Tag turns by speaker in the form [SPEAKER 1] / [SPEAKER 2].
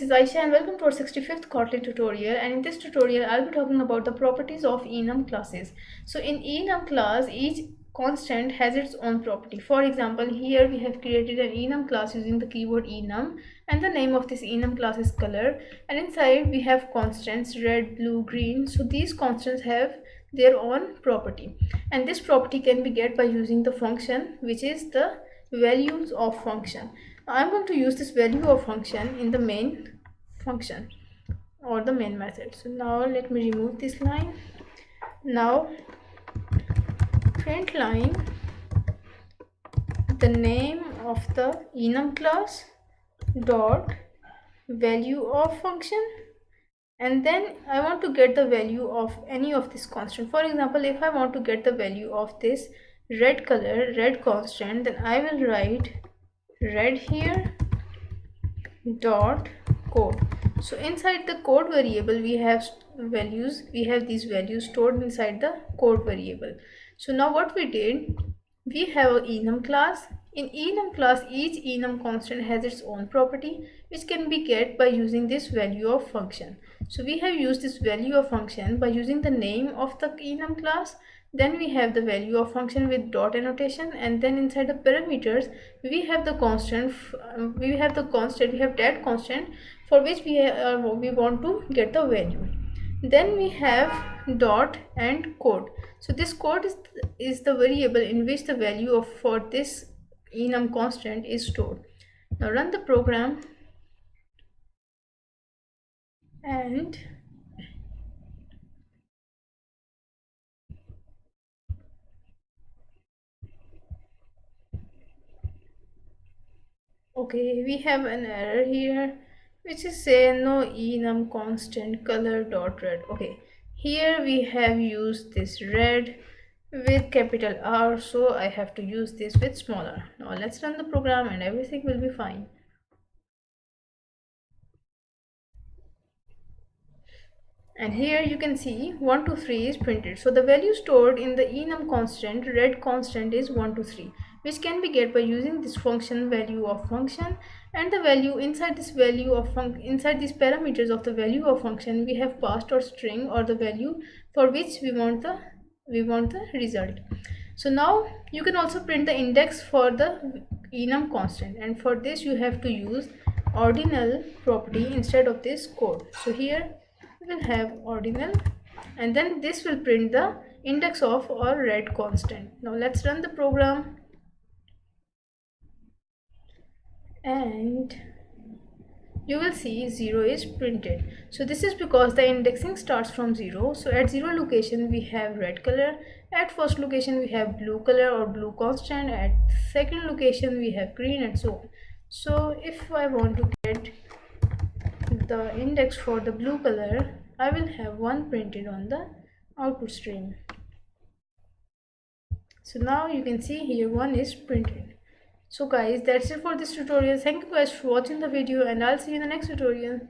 [SPEAKER 1] This is Aisha and welcome to our 65th Kotlin tutorial, and in this tutorial I'll be talking about the properties of enum classes. So in enum class, each constant has its own property. For example, here we have created an enum class using the keyword enum, and the name of this enum class is color, and inside we have constants red, blue, green. So these constants have their own property, and this property can be get by using the function, which is the values of function. I'm going to use this value of function in the main function or the main method. So now let me remove this line. Now print line the name of the enum class dot value of function, and then I want to get the value of any of this constant. For example, if I want to get the value of this red color, red constant, then I will write red here dot code. So inside the code variable we have these values stored inside the code variable. So now what we did, we have an enum class. In enum class, each enum constant has its own property, which can be get by using this value of function. So we have used this value of function by using the name of the enum class. Then we have the value of function with dot annotation, and then inside the parameters we have the constant, we have that constant for which we want to get the value. Then we have dot and code. So this code is the variable in which the value of for this enum constant is stored. Now run the program, and okay, we have an error here which is say no enum constant color dot red. Okay, here we have used this red with capital R, so I have to use this with smaller. Now let's run the program and everything will be fine. And here you can see 1 to 3 is printed. So the value stored in the enum constant, red constant, is 1 to 3, which can be get by using this function value of function, and the value inside this value of inside these parameters of the value of function we have passed or string or the value for which we want the result. So now you can also print the index for the enum constant, and for this you have to use ordinal property instead of this code. So here we will have ordinal, and then this will print the index of our red constant. Now let's run the program, and you will see 0 is printed. So this is because the indexing starts from 0. So at 0 location we have red color, at first location we have blue color or blue constant, at second location we have green, and so on. So if I want to get the index for the blue color, I will have 1 printed on the output stream. So now you can see here 1 is printed. So guys, that's it for this tutorial. Thank you guys for watching the video, and I'll see you in the next tutorial.